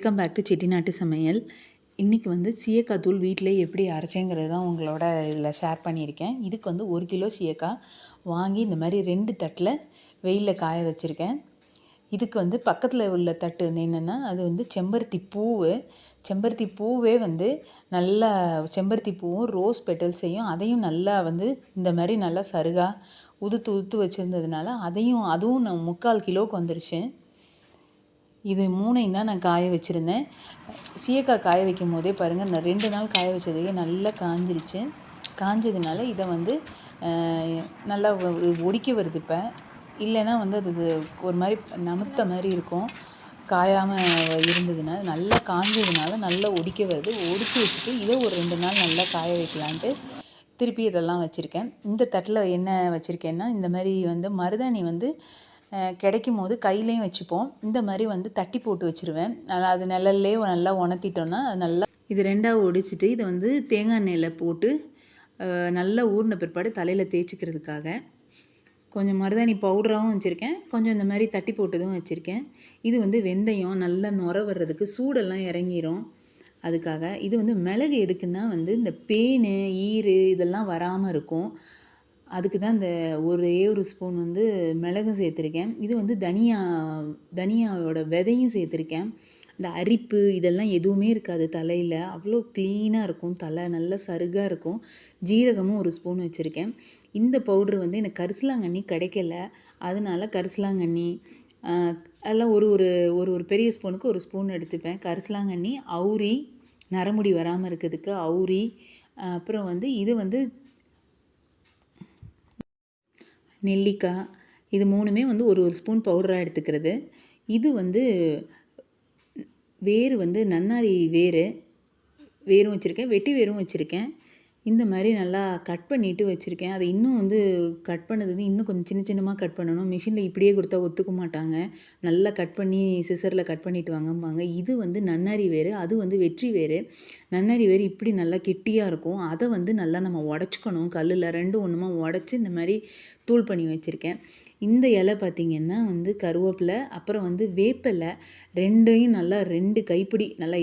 Welcome back to செட்டிநாட்டு சமையல். இன்றைக்கி வந்து சீயக்காய் தூள் வீட்டிலே எப்படி அரைச்சேங்கிறது தான் உங்களோட இதில் ஷேர் பண்ணியிருக்கேன். இதுக்கு வந்து 1 கிலோ சீயக்காய் வாங்கி இந்த மாதிரி 2 தட்டில் வெயிலில் காய வச்சுருக்கேன். இதுக்கு வந்து பக்கத்தில் உள்ள தட்டு வந்து என்னென்னா, அது வந்து செம்பருத்தி பூவே வந்து நல்லா செம்பருத்தி பூவும் ரோஸ் பெட்டல்ஸையும் அதையும் நல்லா வந்து இந்த மாதிரி நல்லா சருகாக உதுத்து வச்சுருந்ததுனால அதுவும் நான் 3/4 கிலோவுக்கு வந்துருச்சு. இது 3ஐயும் தான் நான் காய வச்சுருந்தேன். சீயக்காய் காய வைக்கும் போதே பாருங்கள், நான் 2 நாள் காய வச்சதுக்கே நல்லா காஞ்சிருச்சு. காஞ்சதுனால இதை வந்து நல்லா ஒடிக்க வருது. இப்போ இல்லைன்னா வந்து அது ஒரு மாதிரி நமுத்த மாதிரி இருக்கும். காயாமல் இருந்ததுன்னா நல்லா காஞ்சதுனால நல்லா ஒடிக்க வருது. ஒடிச்சு வச்சுட்டு இதை ஒரு 2 நாள் நல்லா காய வைக்கலான்ட்டு திருப்பி இதெல்லாம் வச்சுருக்கேன். இந்த தட்டில் என்ன வச்சுருக்கேன்னா, இந்த மாதிரி வந்து மருதாணி வந்து கிடைக்கும் போது கையிலையும் வச்சுப்போம். இந்த மாதிரி வந்து தட்டி போட்டு வச்சுருவேன். அது நிழல்லே நல்லா உணர்த்திட்டோன்னா அது நல்லா இது 2ஆக ஒடிச்சிட்டு இதை வந்து தேங்காய் எண்ணெயில் போட்டு நல்லா ஊறின பிற்பாடு தலையில் தேய்ச்சிக்கிறதுக்காக கொஞ்சம் மருதாணி பவுடராகவும் வச்சுருக்கேன். கொஞ்சம் இந்த மாதிரி தட்டி போட்டதும் வச்சுருக்கேன். இது வந்து வெந்தயம் நல்லா நுர வர்றதுக்கு சூடெல்லாம் இறங்கிரும். அதுக்காக இது வந்து மிளகு எதுக்குன்னா வந்து இந்த பேனு ஈறு இதெல்லாம் வராமல் இருக்கும். அதுக்கு தான் இந்த ஒரே ஒரு ஸ்பூன் வந்து மிளகும் சேர்த்துருக்கேன். இது வந்து தனியாவோட விதையும் சேர்த்துருக்கேன். இந்த அரிப்பு இதெல்லாம் எதுவுமே இருக்காது தலையில். அவ்வளோ க்ளீனாக இருக்கும், தலை நல்லா சருகாக இருக்கும். ஜீரகமும் ஒரு ஸ்பூன் வச்சுருக்கேன். இந்த பவுட்ரு வந்து எனக்கு கரிசலாங்கண்ணி கிடைக்கல. அதனால கரிசலாங்கண்ணி அதெல்லாம் ஒரு ஒரு ஒரு ஒரு பெரிய ஸ்பூனுக்கு ஒரு ஸ்பூன் எடுத்துப்பேன். கரிசலாங்கண்ணி, அவுரி, நரமுடி வராமல் இருக்கிறதுக்கு அவுரி, அப்புறம் வந்து இது வந்து நெல்லிக்காய், இது 3மே வந்து ஒரு ஒரு ஸ்பூன் பவுடராக எடுத்துக்கிறது. இது வந்து வேறு வந்து நன்னாரி வேரும் வச்சுருக்கேன், வெட்டி வேரும் வச்சுருக்கேன். இந்த மாதிரி நல்லா கட் பண்ணிவிட்டு வச்சுருக்கேன். அதை இன்னும் வந்து கட் பண்ணது வந்து இன்னும் கொஞ்சம் சின்னமாக கட் பண்ணணும். மிஷினில் இப்படியே கொடுத்தா ஒத்துக்க மாட்டாங்க. நல்லா கட் பண்ணி சிசரில் கட் பண்ணிட்டு வாங்கம்பாங்க. இது வந்து நன்னாரி வேர், அது வந்து வெற்றி வேர். நன்னாரி வேர் இப்படி நல்லா கெட்டியாக இருக்கும். அதை வந்து நல்லா நம்ம உடச்சிக்கணும். கல்லில் 2 ஒன்றுமா உடச்சி இந்த மாதிரி தூள் பண்ணி வச்சுருக்கேன். இந்த இலை பார்த்திங்கன்னா வந்து கருவேப்பிலை, அப்புறம் வந்து வேப்பிலை 2ஐயும் நல்லா 2 கைப்பிடி நல்லா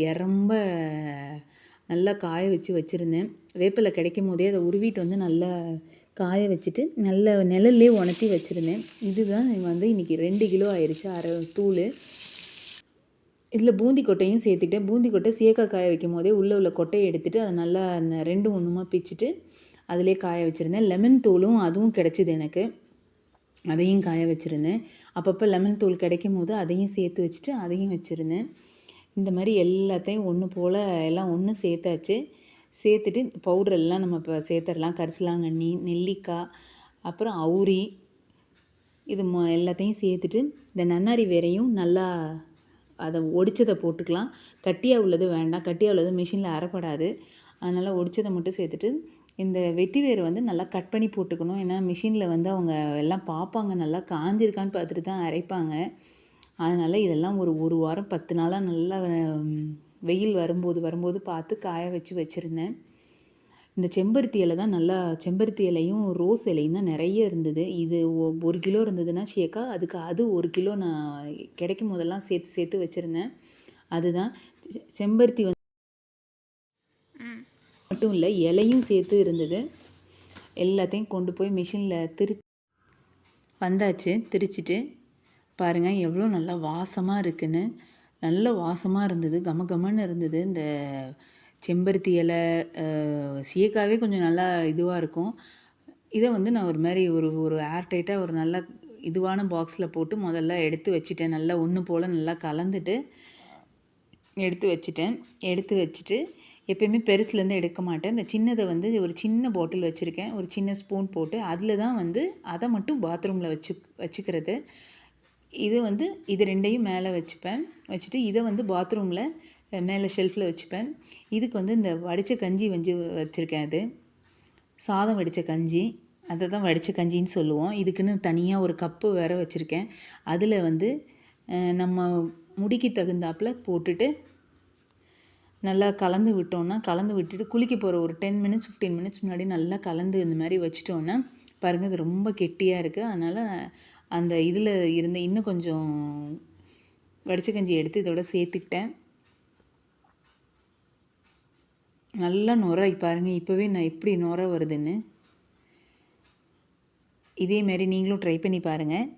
நல்லா காய வச்சுருந்தேன். வேப்பிலை கிடைக்கும் போதே அதை உருவிட்டு வந்து நல்லா காய வச்சுட்டு நல்ல நிழல்லே உணர்த்தி வச்சுருந்தேன். இதுதான் வந்து இன்றைக்கி 2 கிலோ ஆயிடுச்சு தூள். இதில் பூந்தி கொட்டையும் சேர்த்துக்கிட்டேன். பூந்தி கொட்டை சீயக்காய் காய வைக்கும் போதே உள்ள கொட்டையை எடுத்துகிட்டு அதை நல்லா 2 ஒன்றுமா பிச்சுட்டு அதிலே காய வச்சுருந்தேன். லெமன் தூளும் அதுவும் கிடச்சிது எனக்கு. அதையும் காய வச்சுருந்தேன். அப்பப்போ லெமன் தூள் கிடைக்கும் போது அதையும் சேர்த்து வச்சுட்டு அதையும் வச்சுருந்தேன். இந்த மாதிரி எல்லாத்தையும் ஒன்று போல் எல்லாம் ஒன்று சேர்த்துட்டு பவுட்ரெல்லாம் நம்ம இப்போ சேர்த்துடலாம். கரிசலாங்கண்ணி, நெல்லிக்காய், அப்புறம் அவுரி, இது எல்லாத்தையும் சேர்த்துட்டு இந்த நன்னாரி வேரையும் நல்லா அதை ஒடிச்சதை போட்டுக்கலாம். கட்டியாக உள்ளது வேண்டாம். கட்டியாக உள்ளது மிஷினில் அரைப்படாது. அதனால் ஒடிச்சதை மட்டும் சேர்த்துட்டு இந்த வெட்டி வேர் வந்து நல்லா கட் பண்ணி போட்டுக்கணும். ஏன்னா மிஷினில் வந்து அவங்க எல்லாம் பார்ப்பாங்க, நல்லா காஞ்சிருக்கான்னு பார்த்துட்டு தான் அரைப்பாங்க. அதனால் இதெல்லாம் ஒரு வாரம் 10 நாளாக நல்லா வெயில் வரும்போது பார்த்து காய வச்சுருந்தேன். இந்த செம்பருத்தி இலை தான் நல்லா, செம்பருத்தி இலையும் ரோஸ் இலையும் தான் நிறைய இருந்தது. இது 1 கிலோ இருந்ததுன்னா சீயக்காய், அது 1 கிலோ நான் கிடைக்கும் போதெல்லாம் சேர்த்து வச்சுருந்தேன். அதுதான் செம்பருத்தி வந்து மட்டும் இல்லை, இலையும் சேர்த்து இருந்தது. எல்லாத்தையும் கொண்டு போய் மிஷினில் வந்தாச்சு. திரிச்சிட்டு பாருங்கள் எவ்வளோ நல்லா வாசமாக இருக்குன்னு. நல்ல வாசமாக இருந்தது, கமகமன்னு இருந்தது. இந்த செம்பருத்தி இலை சீயக்காவே கொஞ்சம் நல்லா இதுவாக இருக்கும். இதை வந்து நான் ஒரு மாதிரி ஒரு ஏர் டைட்டாக ஒரு நல்ல இதுவான பாக்ஸில் போட்டு முதல்ல எடுத்து வச்சுட்டேன். நல்லா ஒன்று போல் நல்லா கலந்துட்டு எடுத்து வச்சுட்டு எப்போயுமே பெருசுலேருந்து எடுக்க மாட்டேன். இந்த சின்னதை வந்து ஒரு சின்ன பாட்டில் வச்சுருக்கேன், ஒரு சின்ன ஸ்பூன் போட்டு அதில் தான் வந்து அதை மட்டும் பாத்ரூமில் வச்சுக்கிறது. இது 2ஐயும் மேலே வச்சுட்டு இதை வந்து பாத்ரூமில் மேலே ஷெல்ஃபில் வச்சுப்பேன். இதுக்கு வந்து இந்த வடித்த கஞ்சி வச்சுருக்கேன். அது சாதம் வடித்த கஞ்சி, அதை தான் வடித்த கஞ்சின்னு சொல்லுவோம். இதுக்குன்னு தனியாக ஒரு கப்பு வேறு வச்சுருக்கேன். அதில் வந்து நம்ம முடிக்கு தகுந்தாப்பில் போட்டுட்டு நல்லா கலந்து விட்டுட்டு குளிக்க போகிற ஒரு 10 மினிட்ஸ் 15 மினிட்ஸ் முன்னாடி நல்லா கலந்து இந்த மாதிரி வச்சிட்டோன்னா பாருங்கள், அது ரொம்ப கெட்டியாக இருக்குது. அதனால் அந்த இதில் இருந்த இன்னும் கொஞ்சம் வடித்த கஞ்சி எடுத்து இதோட சேர்த்துக்கிட்டேன். நல்லா நுரை பாருங்கள், இப்போவே நான் எப்படி நுரை வருதுன்னு. இதேமாரி நீங்களும் ட்ரை பண்ணி பாருங்கள்.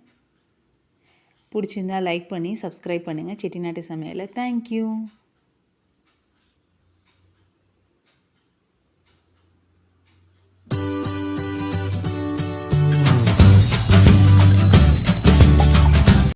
பிடிச்சிருந்தா லைக் பண்ணி சப்ஸ்கிரைப் பண்ணுங்கள் செட்டிநாட்டு சமையலை. தேங்க்யூ.